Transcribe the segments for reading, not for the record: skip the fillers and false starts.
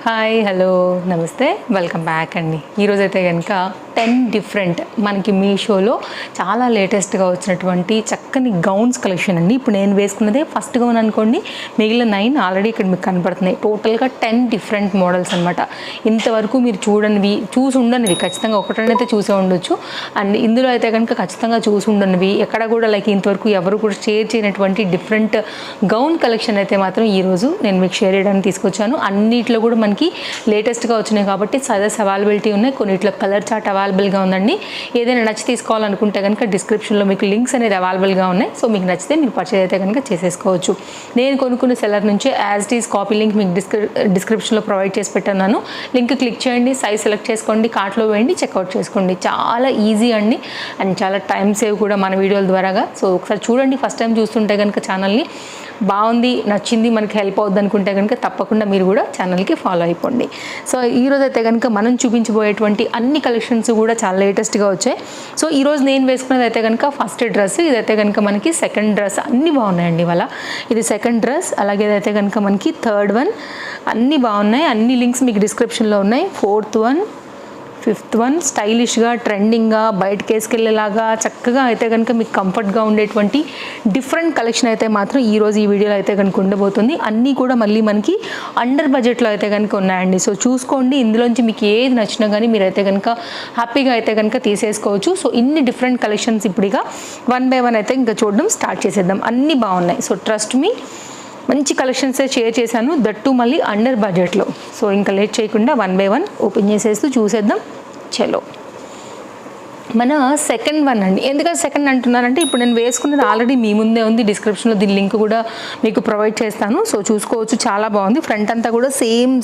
Hi hello నమస్తే welcome back అండి. ఈరోజైతే కనుక 10 డిఫరెంట్ మనకి మీషోలో చాలా లేటెస్ట్గా వచ్చినటువంటి చక్కని గౌన్స్ కలెక్షన్ అండి. ఇప్పుడు నేను వేసుకున్నదే ఫస్ట్ గౌన్ అనుకోండి, మిగిలిన 9 ఆల్రెడీ ఇక్కడ మీకు కనపడుతున్నాయి. టోటల్గా 10 డిఫరెంట్ మోడల్స్ అనమాట. ఇంతవరకు మీరు చూసి ఉండనివి ఖచ్చితంగా ఒకటనైతే చూసే ఉండొచ్చు. అండ్ ఇందులో అయితే కనుక ఖచ్చితంగా చూసి ఉండనివి ఎక్కడ కూడా ఇంతవరకు ఎవరు కూడా షేర్ చేయనటువంటి డిఫరెంట్ గౌన్ కలెక్షన్ అయితే మాత్రం ఈరోజు నేను మీకు షేర్ చేయడానికి తీసుకొచ్చాను. అన్నిట్లో కూడా మనకి లేటెస్ట్గా వచ్చినాయి కాబట్టి సైజెస్ అవైలబిలిటీ ఉన్నాయి. కొన్నిట్లో కలర్ చార్ట్ అవైలబుల్గా ఉందండి. ఏదైనా నచ్చి తీసుకోవాలనుకుంటే కనుక డిస్క్రిప్షన్లో మీకు లింక్స్ అనేది అవైలబుల్గా ఉన్నాయి. సో మీకు నచ్చితే మీరు పర్చేజ్ అయితే కనుక చేసేసుకోవచ్చు. నేను కొనుక్కున్న సెల్లర్ నుంచి as it is copy link మీకు డిస్క్రిప్షన్లో ప్రొవైడ్ చేసి పెట్టాను. లింక్ క్లిక్ చేయండి, సైజ్ సెలెక్ట్ చేసుకోండి, కార్ట్లో వేయండి, చెక్అవుట్ చేసుకోండి. చాలా ఈజీ అండి అండ్ చాలా టైం సేవ్ కూడా మన వీడియోల ద్వారాగా. సో ఒకసారి చూడండి, ఫస్ట్ టైం చూస్తుంటే కనుక ఛానల్ని బాగుంది, నచ్చింది, మనకి హెల్ప్ అవుద్ది అనుకుంటే కనుక తప్పకుండా మీరు కూడా ఛానల్కి ఫాలో అయిపోండి. సో ఈరోజు అయితే కనుక మనం చూపించబోయేటువంటి అన్ని కలెక్షన్స్ కూడా చాలా లేటెస్ట్గా వచ్చాయి. సో ఈరోజు నేను వేసుకున్నది అయితే కనుక ఫస్ట్ డ్రెస్, ఇదైతే కనుక మనకి సెకండ్ డ్రెస్. అన్నీ బాగున్నాయండి ఇవాళ. ఇది సెకండ్ డ్రెస్, అలాగే ఇదైతే కనుక మనకి థర్డ్ వన్. అన్నీ బాగున్నాయి, అన్ని లింక్స్ మీకు డిస్క్రిప్షన్లో ఉన్నాయి. ఫోర్త్ వన్, ఫిఫ్త్ వన్, స్టైలిష్గా ట్రెండింగ్గా బయటకి వేసుకెళ్ళేలాగా చక్కగా అయితే కనుక మీకు కంఫర్ట్గా ఉండేటువంటి డిఫరెంట్ కలెక్షన్ అయితే మాత్రం ఈరోజు ఈ వీడియోలో అయితే కనుక ఉండబోతుంది. అన్నీ కూడా మళ్ళీ మనకి అండర్ బడ్జెట్లో అయితే కనుక ఉన్నాయండి. సో చూసుకోండి, ఇందులోంచి మీకు ఏది నచ్చినా కానీ మీరైతే కనుక హ్యాపీగా అయితే కనుక తీసేసుకోవచ్చు. సో ఇన్ని డిఫరెంట్ కలెక్షన్స్ ఇప్పుడు ఇక 1 by 1 అయితే ఇంకా చూడడం స్టార్ట్ చేసేద్దాం. అన్నీ బాగున్నాయి. సో ట్రస్ట్ మీ, మంచి కలెక్షన్సే షేర్ చేశాను, దట్టు మళ్ళీ అండర్ బడ్జెట్లో. సో ఇంకా లేట్ చేయకుండా 1 by 1 ఓపెన్ చేసేస్తూ చూసేద్దాం. చలో, మన సెకండ్ వన్ అండి. ఎందుకంటే సెకండ్ అంటున్నారంటే ఇప్పుడు నేను వేసుకున్నది ఆల్రెడీ మీ ముందే ఉంది. డిస్క్రిప్షన్లో దీని లింక్ కూడా మీకు ప్రొవైడ్ చేస్తాను. సో చూసుకోవచ్చు, చాలా బాగుంది. ఫ్రంట్ అంతా కూడా సేమ్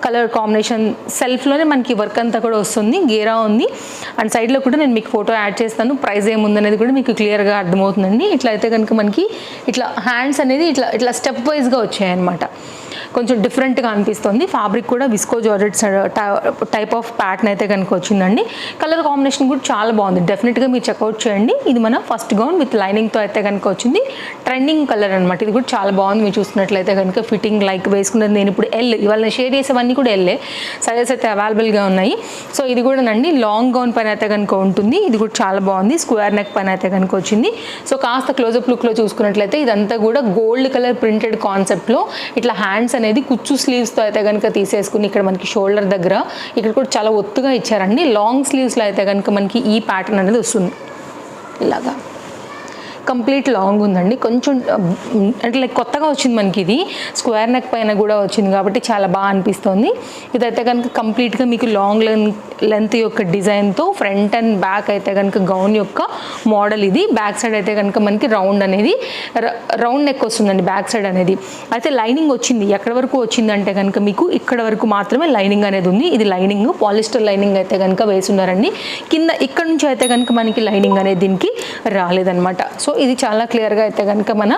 కలర్ కాంబినేషన్, సెల్ఫ్లోనే మనకి వర్క్ అంతా కూడా వస్తుంది, గేరా ఉంది. అండ్ సైడ్లో కూడా నేను మీకు ఫోటో యాడ్ చేస్తాను. ప్రైస్ ఏముందనేది కూడా మీకు క్లియర్గా అర్థమవుతుందండి. ఇట్లా అయితే కనుక మనకి ఇట్లా హ్యాండ్స్ అనేది ఇట్లా స్టెప్ వైజ్గా వచ్చాయన్నమాట. కొంచెం డిఫరెంట్గా అనిపిస్తుంది. ఫ్యాబ్రిక్ కూడా visco georgette type of pattern అయితే కనుక వచ్చిందండి. కలర్ కాంబినేషన్ కూడా చాలా బాగుంది. డెఫినెట్గా మీరు చెక్అవుట్ చేయండి. ఇది మన ఫస్ట్ గౌన్ విత్ లైనింగ్తో అయితే కనుక వచ్చింది. ట్రెండింగ్ కలర్ అనమాట. ఇది కూడా చాలా బాగుంది. మీరు చూసినట్లయితే కనుక ఫిట్టింగ్ వేసుకున్నది నేను ఇప్పుడు ఇవాళ నేను షేర్ చేసేవన్నీ కూడా సైజెస్ అయితే అవైలబుల్గా ఉన్నాయి. సో ఇది కూడా నండి లాంగ్ గౌన్ పైన అయితే కనుక ఉంటుంది. ఇది కూడా చాలా బాగుంది. స్క్వేర్ నెక్ పైన అయితే కనుక వచ్చింది. సో కాస్త క్లోజప్ లుక్లో చూసుకున్నట్లయితే ఇదంతా కూడా గోల్డ్ కలర్ ప్రింటెడ్ కాన్సెప్ట్లో ఇట్లా హ్యాండ్స్ అనేది కుచ్చు స్లీవ్స్తో అయితే కనుక తీసేసుకుని ఇక్కడ మనకి షోల్డర్ దగ్గర ఇక్కడ కూడా చాలా ఒత్తుగా ఇచ్చారండి. లాంగ్ స్లీవ్స్లో అయితే కనుక మనకి ఈ ప్యాటర్న్ అనేది వస్తుంది. ఇలాగా కంప్లీట్ లాంగ్ ఉందండి. కొంచెం అంటే కొత్తగా వచ్చింది మనకి. ఇది స్క్వేర్ నెక్ పైన కూడా వచ్చింది కాబట్టి చాలా బాగా అనిపిస్తుంది. ఇదైతే కనుక కంప్లీట్గా మీకు లాంగ్ లెంత్ యొక్క డిజైన్తో ఫ్రంట్ అండ్ బ్యాక్ అయితే కనుక గౌన్ యొక్క మోడల్. ఇది బ్యాక్ సైడ్ అయితే కనుక మనకి రౌండ్ నెక్ వస్తుందండి బ్యాక్ సైడ్ అనేది. అయితే లైనింగ్ వచ్చింది. ఎక్కడి వరకు వచ్చిందంటే కనుక మీకు ఇక్కడ వరకు మాత్రమే లైనింగ్ అనేది ఉంది. ఇది లైనింగ్ పాలిస్టర్ లైనింగ్ అయితే కనుక వేసున్నారండి. కింద ఇక్కడ నుంచి అయితే కనుక మనకి లైనింగ్ అనేది దీనికి రాలేదన్నమాట. సో ఇది చాలా క్లియర్గా అయితే కనుక మన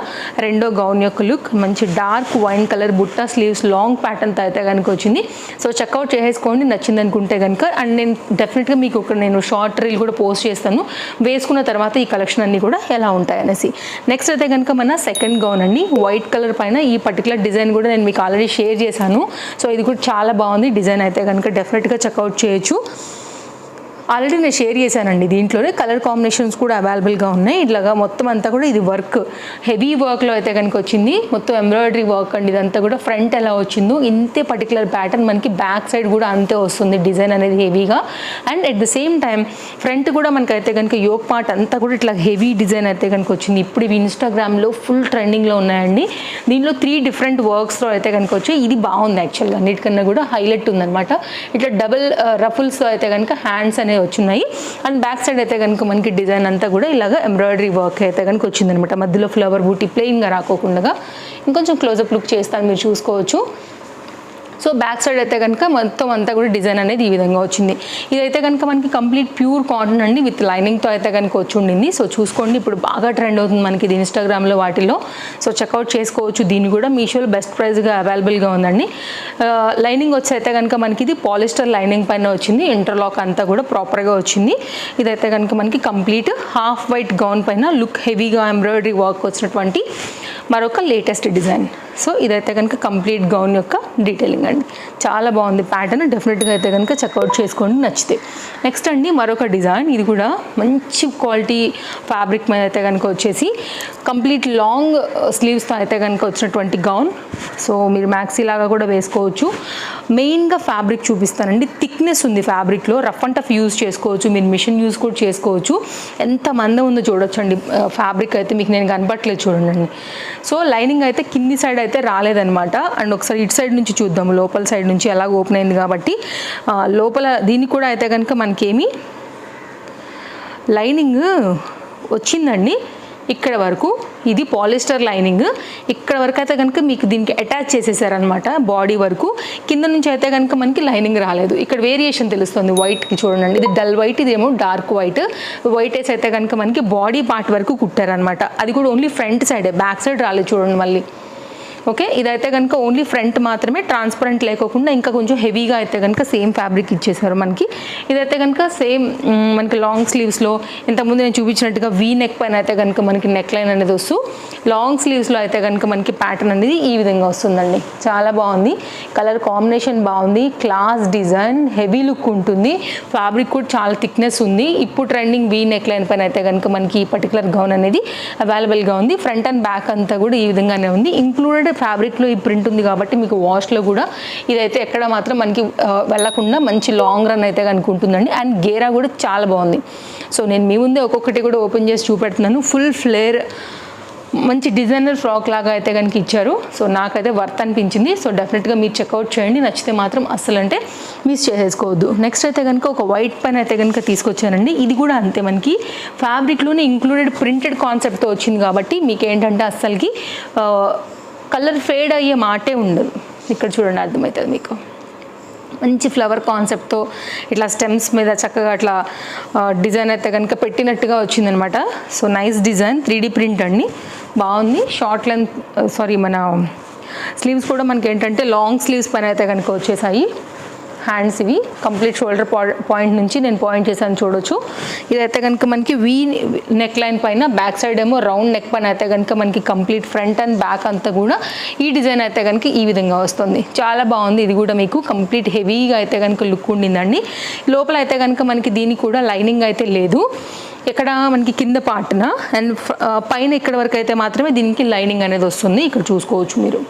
రెండో గౌన్ యొక్క లుక్. మంచి డార్క్ వైన్ కలర్ బుట్ట స్లీవ్స్ లాంగ్ ప్యాటర్న్తో అయితే కనుక వచ్చింది. సో చెక్అవుట్ చేసుకోండి నచ్చింది అనుకుంటే కనుక. అండ్ నేను డెఫినెట్గా మీకు నేను షార్ట్ రీల్ కూడా పోస్ట్ చేస్తాను వేసుకున్న తర్వాత ఈ కలెక్షన్ అన్నీ కూడా ఎలా ఉంటాయనేసి. నెక్స్ట్ అయితే కనుక మన సెకండ్ గౌన్ అండి. వైట్ కలర్ పైన ఈ పర్టికులర్ డిజైన్ కూడా నేను మీకు ఆల్రెడీ షేర్ చేశాను. సో ఇది కూడా చాలా బాగుంది. డిజైన్ అయితే కనుక డెఫినెట్గా చెక్అవుట్ చేయొచ్చు. ఆల్రెడీ నేను షేర్ చేశానండి. దీంట్లోనే కలర్ కాంబినేషన్స్ కూడా అవైలబుల్గా ఉన్నాయి. ఇట్లాగా మొత్తం అంతా కూడా ఇది వర్క్ హెవీ వర్క్లో అయితే కనుక వచ్చింది. మొత్తం ఎంబ్రాయిడరీ వర్క్ అండి. ఇదంతా కూడా ఫ్రంట్ ఎలా వచ్చిందో ఇంతే పర్టికులర్ ప్యాటర్న్ మనకి బ్యాక్ సైడ్ కూడా అంతే వస్తుంది. డిజైన్ అనేది హెవీగా. And at the same time front కూడా మనకైతే కనుక యోక్ పార్ట్ అంతా కూడా ఇట్లా హెవీ డిజైన్ అయితే కనుక వచ్చింది. ఇప్పుడు ఇవి ఇన్స్టాగ్రామ్లో ఫుల్ ట్రెండింగ్లో ఉన్నాయండి. దీనిలో 3 డిఫరెంట్ వర్క్స్లో అయితే కనుక వచ్చాయి. ఇది బాగుంది యాక్చువల్గా, అన్నిటికన్నా కూడా హైలైట్ ఉందన్నమాట. ఇట్లా డబుల్ రఫుల్స్తో అయితే కనుక హ్యాండ్స్ అనేవి వచ్చున్నాయి. అండ్ బ్యాక్ సైడ్ అయితే కనుక మనకి డిజైన్ అంతా కూడా ఇలాగ ఎంబ్రాయిడరీ వర్క్ అయితే కనుక వచ్చిందనమాట. మధ్యలో ఫ్లవర్ బూటీ ప్లెయిన్గా రాకోకుండా ఇంకొంచెం క్లోజప్ లుక్ చేస్తాను, మీరు చూసుకోవచ్చు. సో బ్యాక్ సైడ్ అయితే కనుక మొత్తం అంతా కూడా డిజైన్ అనేది ఈ విధంగా వచ్చింది. ఇదైతే కనుక మనకి కంప్లీట్ ప్యూర్ కాటన్ అండి విత్ లైనింగ్తో అయితే కనుక వచ్చి ఉండింది. సో చూసుకోండి, ఇప్పుడు బాగా ట్రెండ్ అవుతుంది మనకి ఇది ఇన్స్టాగ్రామ్లో వాటిల్లో. సో చెక్అవుట్ చేసుకోవచ్చు. దీన్ని కూడా మీషోలో బెస్ట్ ప్రైస్గా అవైలబుల్గా ఉందండి. లైనింగ్ వచ్చి అయితే కనుక మనకి ఇది పాలిస్టర్ లైనింగ్ పైన వచ్చింది. ఇంటర్లాక్ అంతా కూడా ప్రాపర్గా వచ్చింది. ఇదైతే కనుక మనకి కంప్లీట్ హాఫ్ వైట్ గౌన్ పైన లుక్ హెవీగా ఎంబ్రాయిడరీ వర్క్ వచ్చినటువంటి మరొక లేటెస్ట్ డిజైన్. సో ఇదైతే కనుక కంప్లీట్ గౌన్ యొక్క డీటెయిలింగ్ అండి. చాలా బాగుంది ప్యాటర్న్, డెఫినెట్గా అయితే కనుక చెక్అవుట్ చేసుకోండి నచ్చితే. నెక్స్ట్ అండి మరొక డిజైన్, ఇది కూడా మంచి క్వాలిటీ ఫ్యాబ్రిక్ మీద అయితే కనుక వచ్చేసి కంప్లీట్ లాంగ్ స్లీవ్స్తో అయితే కనుక వచ్చినటువంటి గౌన్. సో మీరు మ్యాక్సీ లాగా కూడా వేసుకోవచ్చు. మెయిన్గా ఫ్యాబ్రిక్ చూపిస్తానండి, థిక్నెస్ ఉంది ఫ్యాబ్రిక్లో, రఫ్ అండ్ టఫ్ యూజ్ చేసుకోవచ్చు, మీరు మిషన్ యూజ్ కూడా చేసుకోవచ్చు. ఎంత మందం ఉందో చూడొచ్చండి ఫ్యాబ్రిక్ అయితే, మీకు నేను కనపట్లేదు చూడండి. సో లైనింగ్ అయితే కింది సైడ్ అయితే రాలేదనమాట. అండ్ ఒకసారి ఇటు సైడ్ నుంచి చూద్దాము, లోపల సైడ్ నుంచి ఎలాగ ఓపెన్ అయింది కాబట్టి. లోపల దీనికి కూడా అయితే కనుక మనకేమి లైనింగ్ వచ్చిందండి ఇక్కడ వరకు. ఇది పాలిస్టర్ లైనింగ్, ఇక్కడ వరకు అయితే కనుక మీకు దీనికి అటాచ్ చేసేసారనమాట బాడీ వరకు. కింద నుంచి అయితే కనుక మనకి లైనింగ్ రాలేదు. ఇక్కడ వేరియేషన్ తెలుస్తుంది వైట్కి చూడండి, ఇది డల్ వైట్, ఇదేమో డార్క్ వైట్. వైట్ వేసి అయితే కనుక మనకి బాడీ పార్ట్ వరకు కుట్టారనమాట. అది కూడా ఓన్లీ ఫ్రంట్ సైడే, బ్యాక్ సైడ్ రాలేదు చూడండి మళ్ళీ. ఓకే, ఇదైతే కనుక ఓన్లీ ఫ్రంట్ మాత్రమే, ట్రాన్స్పరెంట్ లేకోకుండా ఇంకా కొంచెం హెవీగా అయితే కనుక సేమ్ ఫ్యాబ్రిక్ ఇచ్చేసారు మనకి. ఇదైతే కనుక సేమ్ మనకి లాంగ్ స్లీవ్స్లో ఇంతకుముందు నేను చూపించినట్టుగా వీ నెక్ పైన అయితే కనుక మనకి నెక్ లైన్ అనేది వస్తూ, లాంగ్ స్లీవ్స్లో అయితే కనుక మనకి ప్యాటర్న్ అనేది ఈ విధంగా వస్తుందండి. చాలా బాగుంది, కలర్ కాంబినేషన్ బాగుంది, క్లాస్ డిజైన్, హెవీ లుక్ ఉంటుంది. ఫ్యాబ్రిక్ కూడా చాలా థిక్నెస్ ఉంది. ఇప్పుడు ట్రెండింగ్ వీ నెక్ లైన్ పైన అయితే కనుక మనకి ఈ పర్టికులర్ గౌన్ అనేది అవైలబుల్గా ఉంది. ఫ్రంట్ అండ్ బ్యాక్ అంతా కూడా ఈ విధంగానే ఉంది. ఇంక్లూడెడ్ ఫ్యాబ్రిక్లో ఈ ప్రింట్ ఉంది కాబట్టి మీకు వాష్లో కూడా ఇదైతే ఎక్కడ మాత్రం మనకి వెళ్ళకుండా మంచి లాంగ్ రన్ అయితే కనుక ఉంటుందండి. అండ్ గేరా కూడా చాలా బాగుంది. సో నేను మీ ముందే ఒక్కొక్కటి కూడా ఓపెన్ చేసి చూపెడుతున్నాను. ఫుల్ ఫ్లేర్ మంచి డిజైనర్ ఫ్రాక్ లాగా అయితే కనుక ఇచ్చారు. సో నాకైతే వర్త్ అనిపించింది. సో డెఫినెట్గా మీరు చెక్అవుట్ చేయండి, నచ్చితే మాత్రం అస్సలు అంటే మిస్ చేసేసుకోవద్దు. నెక్స్ట్ అయితే కనుక ఒక వైట్ పెన్ అయితే కనుక తీసుకొచ్చానండి. ఇది కూడా అంతే, మనకి ఫ్యాబ్రిక్లోనే ఇంక్లూడెడ్ ప్రింటెడ్ కాన్సెప్ట్తో వచ్చింది కాబట్టి మీకు ఏంటంటే అస్సలకి కలర్ ఫేడ్ అయ్యే మాటే ఉండదు. ఇక్కడ చూడండి అర్థమవుతుంది మీకు, మంచి ఫ్లవర్ కాన్సెప్ట్తో ఇట్లా స్టెమ్స్ మీద చక్కగా అట్లా డిజైన్ అయితే కనుక పెట్టినట్టుగా వచ్చిందనమాట. So nice design, 3D print అండి, బాగుంది. షార్ట్ లెంత్ మన స్లీవ్స్ కూడా మనకి ఏంటంటే లాంగ్ స్లీవ్స్ పైన అయితే కనుక వచ్చేసాయి. హ్యాండ్స్ ఇవి కంప్లీట్ షోల్డర్ పాయింట్ నుంచి నేను పాయింట్ చేశాను చూడొచ్చు. ఇదైతే కనుక మనకి వీ నెక్ లైన్ పైన, బ్యాక్ సైడ్ ఏమో రౌండ్ నెక్ పైన అయితే కనుక మనకి కంప్లీట్ ఫ్రంట్ అండ్ బ్యాక్ అంతా కూడా ఈ డిజైన్ అయితే కనుక ఈ విధంగా వస్తుంది. చాలా బాగుంది. ఇది కూడా మీకు కంప్లీట్ హెవీగా అయితే కనుక లుక్ ఉండిందండి. లోపల అయితే కనుక మనకి దీనికి కూడా లైనింగ్ అయితే లేదు. ఇక్కడ మనకి కింద పార్ట్న అండ్ పైన ఇక్కడ వరకు అయితే మాత్రమే దీనికి లైనింగ్ అనేది వస్తుంది. ఇక్కడ చూసుకోవచ్చు మీరు.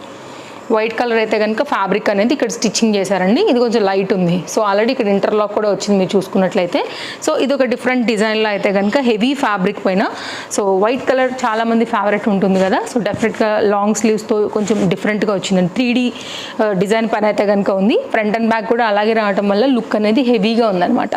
వైట్ కలర్ అయితే కనుక ఫ్యాబ్రిక్ అనేది ఇక్కడ స్టిచ్చింగ్ చేశారండి. ఇది కొంచెం లైట్ ఉంది. సో ఆల్రెడీ ఇక్కడ ఇంటర్లాక్ కూడా వచ్చింది మీరు చూసుకున్నట్లయితే. సో ఇది ఒక డిఫరెంట్ డిజైన్లో అయితే కనుక హెవీ ఫ్యాబ్రిక్ పైన. సో వైట్ కలర్ చాలామంది ఫేవరెట్ ఉంటుంది కదా. సో డెఫినెట్గా లాంగ్ స్లీవ్స్తో కొంచెం డిఫరెంట్గా వచ్చిందండి. 3D డిజైన్ పైన అయితే కనుక ఉంది. ఫ్రంట్ అండ్ బ్యాక్ కూడా అలాగే రావడం వల్ల లుక్ అనేది హెవీగా ఉందన్నమాట.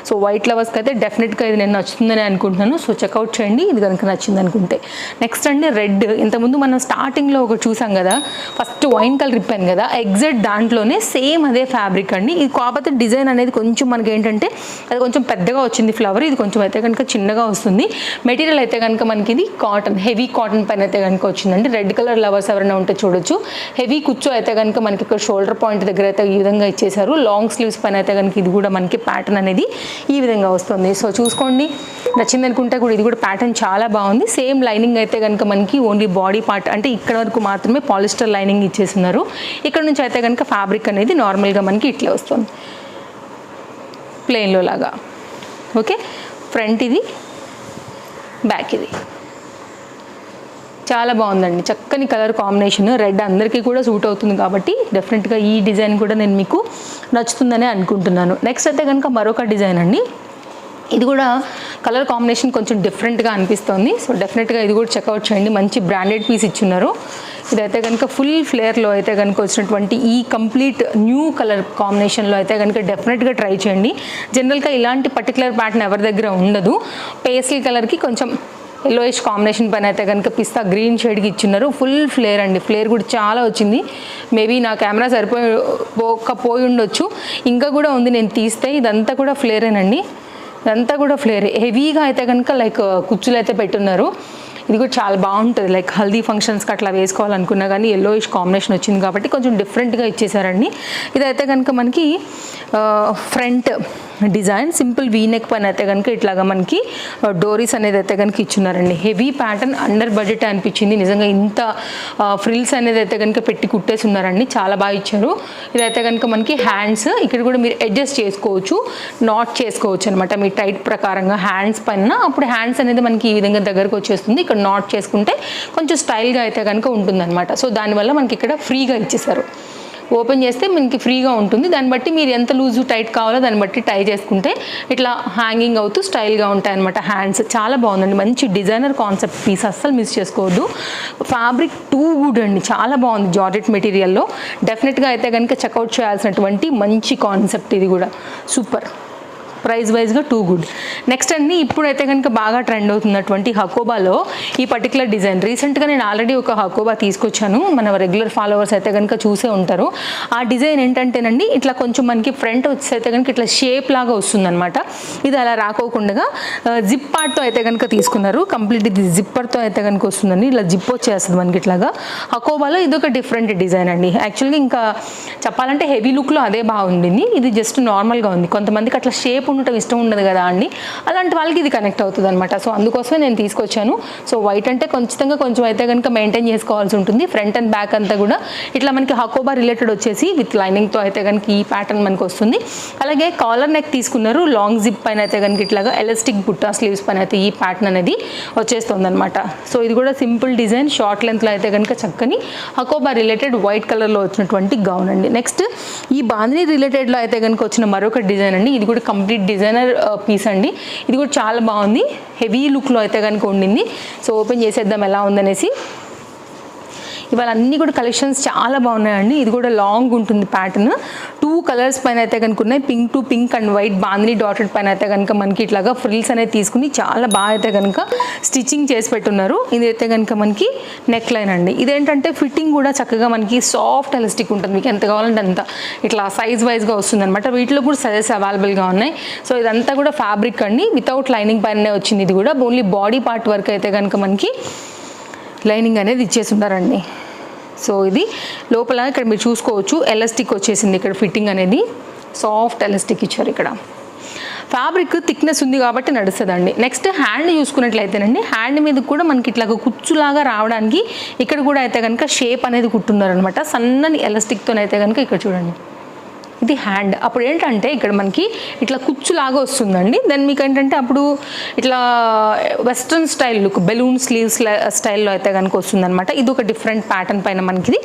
సో వైట్ లవర్స్కి అయితే డెఫినెట్గా ఇది నేను నచ్చుతుందని అనుకుంటున్నాను. సో చెక్అవుట్ చేయండి ఇది కనుక నచ్చింది అనుకుంటే. నెక్స్ట్ అండి రెడ్. ఇంతకుముందు మనం స్టార్టింగ్లో ఒకటి చూసాం కదా, ఫస్ట్ వైన్ కలర్ రిప్పాను కదా, ఎగ్జాక్ట్ దాంట్లోనే సేమ్ అదే ఫ్యాబ్రిక్ అండి. ఇది కాకపోతే డిజైన్ అనేది కొంచెం మనకి ఏంటంటే అది కొంచెం పెద్దగా వచ్చింది ఫ్లవర్, ఇది కొంచెం అయితే కనుక చిన్నగా వస్తుంది. మెటీరియల్ అయితే కనుక మనకి ఇది కాటన్, హెవీ కాటన్ పైన అయితే కనుక వచ్చిందండి. రెడ్ కలర్ లవర్స్ ఎవరైనా ఉంటే చూడొచ్చు. హెవీ కుచ్చు అయితే కనుక మనకి ఇక్కడ షోల్డర్ పాయింట్ దగ్గర అయితే ఈ విధంగా ఇచ్చేసారు. లాంగ్ స్లీవ్స్ పైన అయితే కనుక ఇది కూడా మనకి ప్యాటర్న్ అనేది ఈ విధంగా వస్తుంది. సో చూసుకోండి, నచ్చింది అనుకుంటే కూడా ఇది కూడా ప్యాటర్న్ చాలా బాగుంది. సేమ్ లైనింగ్ అయితే కనుక మనకి ఓన్లీ బాడీ పార్ట్ అంటే ఇక్కడ వరకు మాత్రమే పాలిస్టర్ లైనింగ్ ఇచ్చేస్తున్నారు. ఇక్కడ నుంచి అయితే కనుక ఫ్యాబ్రిక్ అనేది నార్మల్గా మనకి ఇట్లా వస్తుంది ప్లెయిన్లో లాగా. ఓకే, ఫ్రంట్ ఇది, బ్యాక్ ఇది. చాలా బాగుందండి, చక్కని కలర్ కాంబినేషన్. రెడ్ అందరికీ కూడా సూట్ అవుతుంది కాబట్టి డెఫినెట్గా ఈ డిజైన్ కూడా నేను మీకు నచ్చుతుందనే అనుకుంటున్నాను. నెక్స్ట్ అయితే కనుక మరొక డిజైన్ అండి. ఇది కూడా కలర్ కాంబినేషన్ కొంచెం డిఫరెంట్గా అనిపిస్తుంది. సో డెఫినెట్గా ఇది కూడా చెక్అవుట్ చేయండి. మంచి బ్రాండెడ్ పీస్ ఇచ్చున్నారు. ఇదైతే కనుక ఫుల్ ఫ్లేర్లో అయితే కనుక వచ్చినటువంటి ఈ కంప్లీట్ న్యూ కలర్ కాంబినేషన్లో అయితే కనుక డెఫినెట్గా ట్రై చేయండి. జనరల్గా ఇలాంటి పర్టికులర్ ప్యాటర్న్ ఎవరి దగ్గర ఉండదు. పేస్టల్ కలర్కి కొంచెం ఎల్లోయిష్ కాంబినేషన్ పైన అయితే కనుక పిస్తా గ్రీన్ షేడ్కి ఇచ్చిన్నారు. ఫుల్ ఫ్లేర్ అండి, ఫ్లేర్ కూడా చాలా వచ్చింది. మేబీ నా కెమెరా సరిపోయి ఉండొచ్చు, ఇంకా కూడా ఉంది నేను తీస్తే. ఇదంతా కూడా ఫ్లేరేనండి, ఇదంతా కూడా ఫ్లేర్. హెవీగా అయితే కనుక లైక్ కుచ్చులు అయితే పెట్టున్నారు. ఇది కూడా చాలా బాగుంటుంది, లైక్ హల్దీ ఫంక్షన్స్కి అట్లా వేసుకోవాలనుకున్నా కానీ ఎల్లోయిష్ కాంబినేషన్ వచ్చింది కాబట్టి కొంచెం డిఫరెంట్గా ఇచ్చేసారండి. ఇదైతే కనుక మనకి front design simple V neck పైన అయితే కనుక ఇట్లాగా మనకి డోరీస్ అనేది అయితే కనుక ఇచ్చున్నారండి. హెవీ ప్యాటర్న్, అండర్ బడ్జెట్ అనిపించింది నిజంగా. ఇంత ఫ్రిల్స్ అనేది అయితే కనుక పెట్టి కుట్టేసి ఉన్నారండి, చాలా బాగా ఇచ్చారు. ఇదైతే కనుక మనకి హ్యాండ్స్ ఇక్కడ కూడా మీరు అడ్జస్ట్ చేసుకోవచ్చు, నాట్ చేసుకోవచ్చు అనమాట మీ టైట్ ప్రకారంగా హ్యాండ్స్ పైన. అప్పుడు హ్యాండ్స్ అనేది మనకి ఈ విధంగా దగ్గరకు వచ్చేస్తుంది. ఇక్కడ నాట్ చేసుకుంటే కొంచెం స్టైల్గా అయితే కనుక ఉంటుందన్నమాట. సో దానివల్ల మనకి ఇక్కడ ఫ్రీగా ఇచ్చేసారు. ఓపెన్ చేస్తే మనకి ఫ్రీగా ఉంటుంది. దాన్ని బట్టి మీరు ఎంత లూజు టైట్ కావాలో దాన్ని బట్టి టై చేసుకుంటే ఇట్లా హ్యాంగింగ్ అవుతూ స్టైల్గా ఉంటాయన్నమాట. హ్యాండ్స్ చాలా బాగుందండి, మంచి డిజైనర్ కాన్సెప్ట్ పీస్, అస్సలు మిస్ చేసుకోవద్దు. ఫ్యాబ్రిక్ టూ గుడ్ అండి, చాలా బాగుంది. జార్జెట్ మెటీరియల్లో డెఫినెట్గా అయితే కనుక చెక్అవుట్ చేయాల్సినటువంటి మంచి కాన్సెప్ట్ ఇది కూడా. సూపర్, ప్రైస్ వైజ్గా టూ గుడ్. నెక్స్ట్ అండి, ఇప్పుడైతే కనుక బాగా ట్రెండ్ అవుతున్నటువంటి హకోబాలో ఈ పర్టికులర్ డిజైన్. రీసెంట్గా నేను ఆల్రెడీ ఒక హకోబా తీసుకొచ్చాను, మన రెగ్యులర్ ఫాలోవర్స్ అయితే కనుక చూసే ఉంటారు. ఆ డిజైన్ ఏంటంటేనండి ఇట్లా కొంచెం మనకి ఫ్రంట్ వచ్చి అయితే కనుక ఇట్లా షేప్ లాగా వస్తుందన్నమాట. ఇది అలా రాకోకుండా జిప్ పార్ట్తో అయితే కనుక తీసుకున్నారు. కంప్లీట్ ఇది జిప్పర్తో అయితే కనుక వస్తుందండి, ఇలా జిప్ వచ్చేస్తుంది మనకి ఇట్లాగా. హకోబాలో ఇదొక డిఫరెంట్ డిజైన్ అండి. యాక్చువల్గా ఇంకా చెప్పాలంటే హెవీ లుక్లో అదే బాగుండింది, ఇది జస్ట్ నార్మల్గా ఉంది. కొంతమందికి అట్లా షేప్ ఉండటం ఇష్టం ఉండదు కదా అండి, అలాంటి వాళ్ళకి ఇది కనెక్ట్ అవుతుంది అనమాట. సో అందుకోసమే నేను తీసుకొచ్చాను. సో వైట్ అంటే ఖచ్చితంగా కొంచెం అయితే కనుక మెయింటైన్ చేసుకోవాల్సి ఉంటుంది. ఫ్రంట్ అండ్ బ్యాక్ అంతా కూడా ఇట్లా మనకి హకోబా రిలేటెడ్ వచ్చేసి విత్ లైనింగ్తో అయితే కనుక ఈ ప్యాటర్న్ మనకు వస్తుంది. అలాగే కాలర్ నెక్ తీసుకున్నారు, లాంగ్ జిప్ పైన అయితే కనుక ఇట్లాగా ఎలాస్టిక్ బుట్టా స్లీవ్స్ పైన అయితే ఈ ప్యాటర్న్ అనేది వచ్చేస్తుంది అనమాట. సో ఇది కూడా సింపుల్ డిజైన్, షార్ట్ లెంత్లో అయితే కనుక చక్కని హకోబా రిలేటెడ్ వైట్ కలర్లో వచ్చినటువంటి గౌన్ అండి. నెక్స్ట్ ఈ బాందిని రిలేటెడ్లో అయితే కనుక వచ్చిన మరొక డిజైన్ అండి. ఇది కూడా కంప్లీట్ డిజైనర్ పీస్ అండి. ఇది కూడా చాలా బాగుంది, హెవీ లుక్లో అయితే కనుక ఉండింది. సో ఓపెన్ చేసేద్దాం ఎలా ఉందనేసి. ఇవాళ అన్నీ కూడా కలెక్షన్స్ చాలా బాగున్నాయండి. ఇది కూడా లాంగ్ ఉంటుంది ప్యాటర్న్, 2 కలర్స్ పైన అయితే కనుక ఉన్నాయి. Pink to pink and white bandhani dotted పైన అయితే కనుక మనకి ఇట్లాగా ఫ్రిల్స్ అనేది తీసుకుని చాలా బాగా అయితే కనుక స్టిచ్చింగ్ చేసి పెట్టున్నారు. ఇదైతే కనుక మనకి నెక్ లైన్ అండి. ఇదేంటంటే ఫిట్టింగ్ కూడా చక్కగా మనకి సాఫ్ట్ ఎలాస్టిక్ ఉంటుంది, మీకు ఎంత కావాలంటే అంత ఇట్లా సైజ్ వైజ్గా వస్తుంది అనమాట. వీటిలో కూడా సైజెస్ అవైలబుల్గా ఉన్నాయి. సో ఇదంతా కూడా ఫ్యాబ్రిక్ అండి, వితౌట్ లైనింగ్ పైనే వచ్చింది. ఇది కూడా ఓన్లీ బాడీ పార్ట్ వరకు అయితే కనుక మనకి లైనింగ్ అనేది ఇచ్చేసి ఉన్నారండి. సో ఇది లోపల ఇక్కడ మీరు చూసుకోవచ్చు ఎలాస్టిక్ వచ్చేసింది. ఇక్కడ ఫిట్టింగ్ అనేది సాఫ్ట్ ఎలాస్టిక్ ఇచ్చారు. ఇక్కడ ఫ్యాబ్రిక్ థిక్నెస్ ఉంది కాబట్టి నడుస్తుందండి. నెక్స్ట్ హ్యాండ్ చూసుకున్నట్లయితేనండి, హ్యాండ్ మీద కూడా మనకి ఇట్లా కుచ్చులాగా రావడానికి ఇక్కడ కూడా అయితే కనుక షేప్ అనేది కుట్టున్నారనమాట. సన్నని ఎలాస్టిక్తోనైతే కనుక ఇక్కడ చూడండి, ఇది హ్యాండ్. అప్పుడు ఏంటంటే ఇక్కడ మనకి ఇట్లా కుచ్చులాగా వస్తుందండి. దెన్ మీకు ఏంటంటే అప్పుడు ఇట్లా western style look, balloon sleeves స్టైల్లో అయితే కనుక వస్తుందన్నమాట. ఇది ఒక డిఫరెంట్ ప్యాటర్న్ పైన మనకి ఇది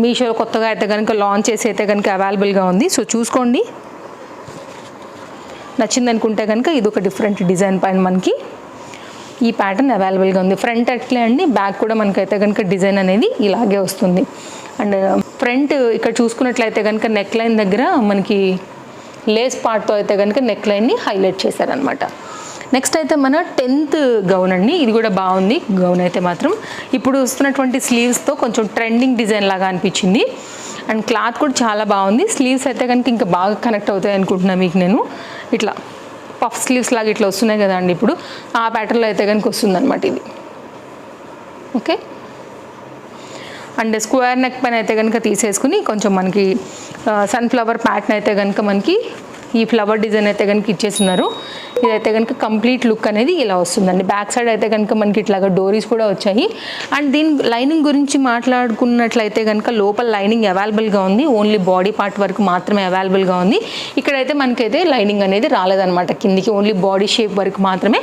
మీషో కొత్తగా అయితే కనుక లాంచ్ చేసి అయితే కనుక అవైలబుల్గా ఉంది. సో చూసుకోండి, నచ్చింది అనుకుంటే కనుక ఇది ఒక డిఫరెంట్ డిజైన్ పైన మనకి ఈ ప్యాటర్న్ అవైలబుల్గా ఉంది. ఫ్రంట్ అట్లే అండి, బ్యాక్ కూడా మనకైతే కనుక డిజైన్ అనేది ఇలాగే వస్తుంది. అండ్ ఫ్రంట్ ఇక్కడ చూసుకున్నట్లయితే కనుక నెక్ లైన్ దగ్గర మనకి లేస్ పార్ట్తో అయితే కనుక నెక్ లైన్ని హైలైట్ చేశారనమాట. నెక్స్ట్ అయితే మన 10th గౌన్ అండి. ఇది కూడా బాగుంది గౌన్ అయితే మాత్రం. ఇప్పుడు వస్తున్నటువంటి స్లీవ్స్తో కొంచెం ట్రెండింగ్ డిజైన్ లాగా అనిపించింది. అండ్ క్లాత్ కూడా చాలా బాగుంది. స్లీవ్స్ అయితే కనుక ఇంకా బాగా కనెక్ట్ అవుతాయి అనుకుంటున్నాను మీకు నేను. ఇట్లా పఫ్ స్లీవ్స్ లాగా ఇట్లా వస్తున్నాయి కదా అండి, ఇప్పుడు ఆ ప్యాటర్న్లో అయితే కనుక వస్తుందన్నమాట ఇది. ఓకే, అండ్ స్క్వేర్ నెక్ పైన అయితే కనుక తీసేసుకుని కొంచెం మనకి సన్ఫ్లవర్ ప్యాటర్న్ అయితే కనుక మనకి ఈ ఫ్లవర్ డిజైన్ అయితే కనుక ఇచ్చేస్తున్నారు. ఇదైతే కనుక కంప్లీట్ లుక్ అనేది ఇలా వస్తుందండి. బ్యాక్ సైడ్ అయితే కనుక మనకి ఇట్లాగా డోరీస్ కూడా వచ్చాయి. అండ్ దీని లైనింగ్ గురించి మాట్లాడుకున్నట్లయితే కనుక లోపల లైనింగ్ అవైలబుల్గా ఉంది, ఓన్లీ బాడీ పార్ట్ వరకు మాత్రమే అవైలబుల్గా ఉంది. ఇక్కడైతే మనకైతే లైనింగ్ అనేది రాలేదన్నమాట, కిందికి ఓన్లీ బాడీ షేప్ వరకు మాత్రమే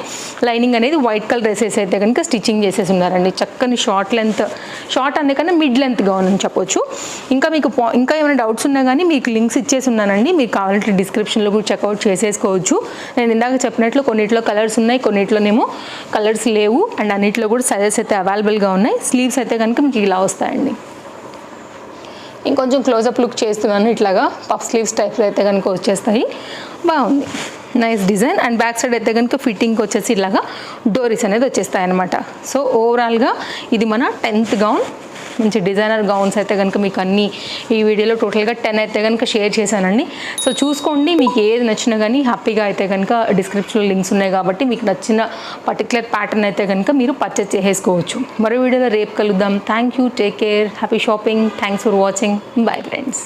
లైనింగ్ అనేది వైట్ కలర్ డ్రెస్సెస్ అయితే కనుక స్టిచ్చింగ్ చేసేసి ఉన్నారండి. చక్కని షార్ట్ లెంత్, షార్ట్ అనే కన్నా మిడ్ లెంత్ గౌన్ అని చెప్పొచ్చు. ఇంకా మీకు ఇంకా ఏమైనా డౌట్స్ ఉన్నా కానీ మీకు లింక్స్ ఇచ్చేసి ఉన్నానండి, మీకు కావాలంటే డిస్క్రిప్షన్లో కూడా చెక్అవుట్ చేసేసుకోవచ్చు. నేను ఇందాక చెప్పినట్లు కొన్నిట్లో కలర్స్ ఉన్నాయి, కొన్నిట్లోనేమో కలర్స్ లేవు. అండ్ అన్నిట్లో కూడా సైజెస్ అయితే అవైలబుల్గా ఉన్నాయి. స్లీవ్స్ అయితే కనుక మీకు ఇలా వస్తాయండి. ఇంకొంచెం క్లోజప్ లుక్ చేస్తున్నాను, ఇట్లాగా పఫ్ స్లీవ్స్ టైప్లో అయితే కనుక వచ్చేస్తాయి. బాగుంది. Nice design. And back side అయితే కనుక ఫిట్టింగ్కి వచ్చేసి ఇలాగా డోరీస్ అనేది వచ్చేస్తాయి అనమాట. సో ఓవరాల్గా ఇది మన 10th గౌన్. మంచి డిజైనర్ గౌన్స్ అయితే కనుక మీకు అన్ని ఈ వీడియోలో టోటల్గా 10 అయితే కనుక షేర్ చేశానండి. సో చూసుకోండి, మీకు ఏది నచ్చినా కానీ హ్యాపీగా అయితే కనుక డిస్క్రిప్షన్లో లింక్స్ ఉన్నాయి కాబట్టి మీకు నచ్చిన పర్టికులర్ ప్యాటర్న్ అయితే కనుక మీరు పర్చేస్ చేసేసుకోవచ్చు. మరో వీడియోలో రేపు కలుద్దాం. Thank you, take care, happy shopping, thanks for watching, bye friends.